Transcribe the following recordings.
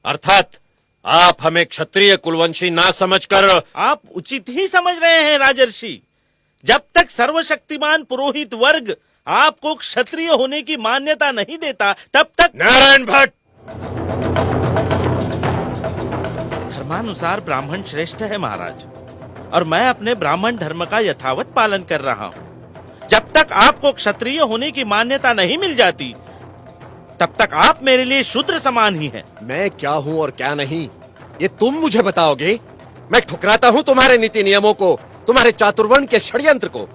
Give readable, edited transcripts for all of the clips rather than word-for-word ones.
अर्थात आप हमें क्षत्रिय कुलवंशी ना समझकर। आप उचित ही समझ रहे हैं राजर्षि। जब तक सर्वशक्तिमान पुरोहित वर्ग आपको क्षत्रिय होने की मान्यता नहीं देता तब तक। नारायण भट्ट, धर्मानुसार ब्राह्मण श्रेष्ठ है महाराज, और मैं अपने ब्राह्मण धर्म का यथावत पालन कर रहा हूँ। जब तक आपको क्षत्रिय होने की मान्यता नहीं मिल जाती तब तक आप मेरे लिए शूद्र समान ही हैं। मैं क्या हूँ और क्या नहीं ये तुम मुझे बताओगे? मैं ठुकराता हूँ तुम्हारे नीति नियमों को, तुम्हारे चातुर्वर्ण के षड्यंत्र को।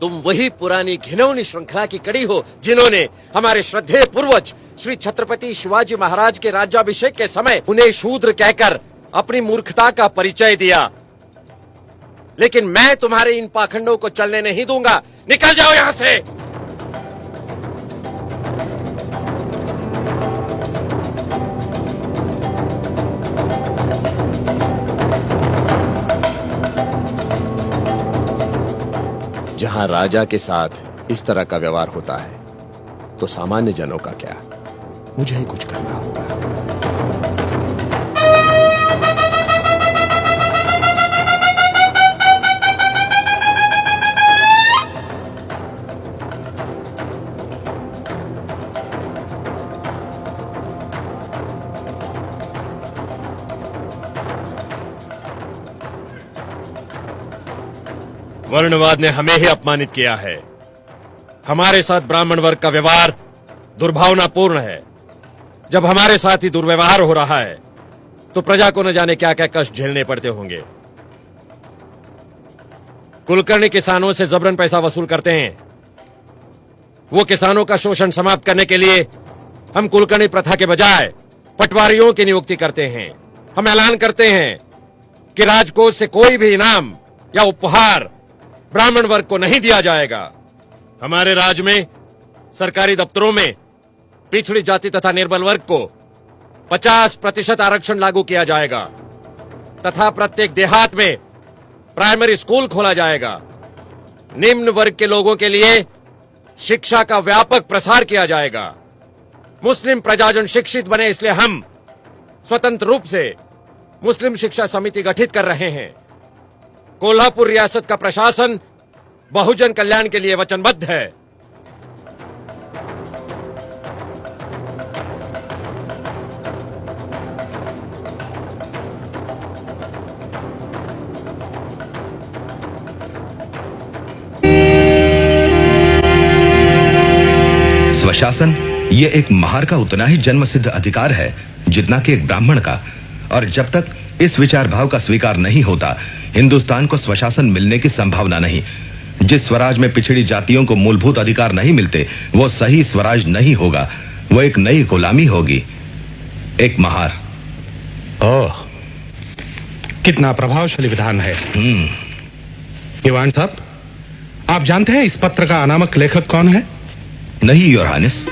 तुम वही पुरानी घिनौनी श्रृंखला की कड़ी हो जिन्होंने हमारे श्रद्धेय पूर्वज श्री छत्रपति शिवाजी महाराज के राज्याभिषेक के समय उन्हें शूद्र कहकर अपनी मूर्खता का परिचय दिया। लेकिन मैं तुम्हारे इन पाखंडों को चलने नहीं दूंगा। निकल जाओ यहाँ से। जहां राजा के साथ इस तरह का व्यवहार होता है तो सामान्य जनों का क्या? मुझे ही कुछ करना होगा। वर्णवाद ने हमें ही अपमानित किया है। हमारे साथ ब्राह्मण वर्ग का व्यवहार दुर्भावनापूर्ण है। जब हमारे साथ ही दुर्व्यवहार हो रहा है तो प्रजा को न जाने क्या क्या कष्ट झेलने पड़ते होंगे। कुलकर्णी किसानों से जबरन पैसा वसूल करते हैं। वो किसानों का शोषण समाप्त करने के लिए हम कुलकर्णी प्रथा के बजाय पटवारियों की नियुक्ति करते हैं। हम ऐलान करते हैं कि राजकोष से कोई भी इनाम या उपहार ब्राह्मण वर्ग को नहीं दिया जाएगा। हमारे राज्य में सरकारी दफ्तरों में पिछड़ी जाति तथा निर्बल वर्ग को 50% आरक्षण लागू किया जाएगा तथा प्रत्येक देहात में प्राइमरी स्कूल खोला जाएगा। निम्न वर्ग के लोगों के लिए शिक्षा का व्यापक प्रसार किया जाएगा। मुस्लिम प्रजाजन शिक्षित बने इसलिए हम स्वतंत्र रूप से मुस्लिम शिक्षा समिति गठित कर रहे हैं। कोल्हापुर रियासत का प्रशासन बहुजन कल्याण के लिए वचनबद्ध है। स्वशासन ये एक महार का उतना ही जन्मसिद्ध अधिकार है जितना कि एक ब्राह्मण का, और जब तक इस विचार भाव का स्वीकार नहीं होता हिंदुस्तान को स्वशासन मिलने की संभावना नहीं। जिस स्वराज में पिछड़ी जातियों को मूलभूत अधिकार नहीं मिलते वो सही स्वराज नहीं होगा, वो एक नई गुलामी होगी, एक महार। ओह, कितना प्रभावशाली विधान है। दीवान साहब, आप जानते हैं इस पत्र का अनामक लेखक कौन है? नहीं योर हानिस।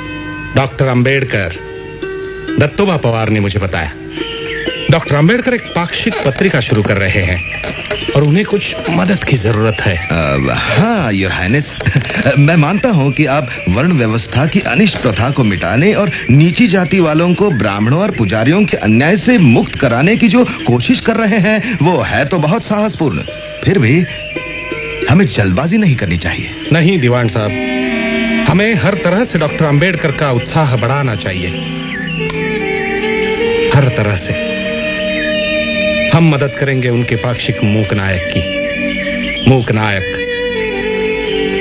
डॉक्टर अंबेडकर। दत्तोबा पवार ने मुझे बताया। डॉक्टर अंबेडकर एक पाक्षिक पत्रिका शुरू कर रहे हैं और उन्हें कुछ मदद की जरूरत है। हाँ योर हाइनेस, मैं मानता हूँ कि आप वर्ण व्यवस्था की अनिष्ट प्रथा को मिटाने और नीची जाति वालों को ब्राह्मणों और पुजारियों के अन्याय से मुक्त कराने की जो कोशिश कर रहे हैं वो है तो बहुत साहसपूर्ण। फिर भी हमें जल्दबाजी नहीं करनी चाहिए। नहीं दीवान साहब, हमें हर तरह से डॉक्टर अंबेडकर का उत्साह बढ़ाना चाहिए, हर तरह से। हम मदद करेंगे उनके पाक्षिक मूक नायक की। मूक नायक,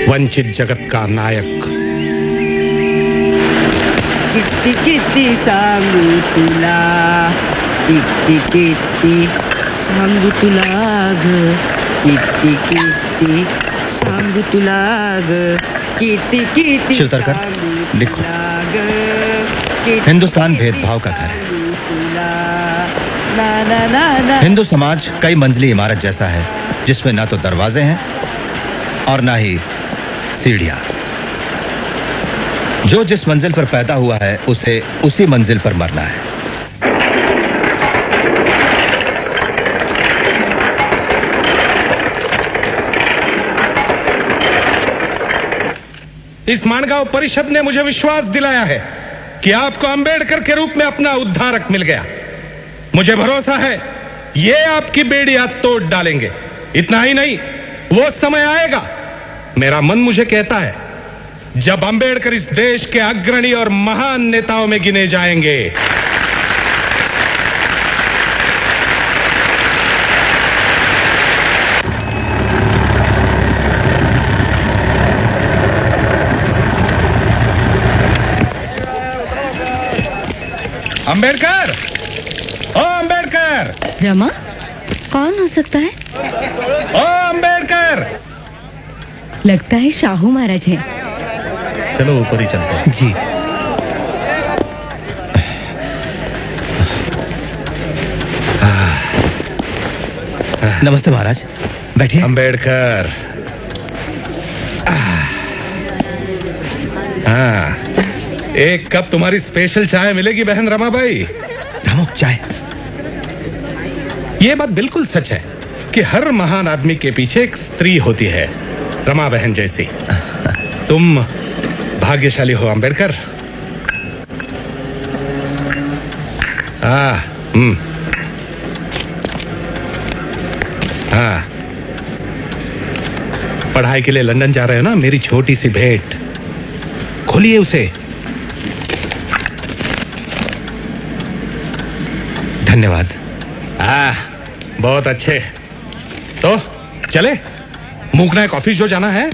वंचित जगत का नायक। किती किती सांगू तुला, किती किती सांगू तुला ग, किती किती सांगू तुला ग, किती किती शिलतरकर लिखो। हिंदुस्तान भेदभाव का घर है। हिंदू समाज कई मंजिली इमारत जैसा है जिसमें ना तो दरवाजे हैं और ना ही सीढ़ियां। जो जिस मंजिल पर पैदा हुआ है उसे उसी मंजिल पर मरना है। इस मानगांव परिषद ने मुझे विश्वास दिलाया है कि आपको अंबेडकर के रूप में अपना उद्धारक मिल गया। मुझे भरोसा है ये आपकी बेड़ियां तोड़ डालेंगे। इतना ही नहीं, वो समय आएगा, मेरा मन मुझे कहता है, जब अंबेडकर इस देश के अग्रणी और महान नेताओं में गिने जाएंगे। अंबेडकर, ओ अंबेडकर, रमा, कौन हो सकता है? ओ अंबेडकर। लगता है शाहू महाराज है। चलो ऊपर ही चलते हैं। जी। नमस्ते महाराज, बैठिए। अंबेडकर, हाँ, एक कप तुम्हारी स्पेशल चाय मिलेगी बहन रमाबाई। रामू, चाय। ये बात बिल्कुल सच है कि हर महान आदमी के पीछे एक स्त्री होती है, रमा बहन जैसी। तुम भाग्यशाली हो अंबेडकर। हाँ, हाँ, पढ़ाई के लिए लंदन जा रहे हो ना? मेरी छोटी सी भेंट, खोलिए उसे। धन्यवाद। बहुत अच्छे। तो चले, मूकना कॉफी जो जाना है।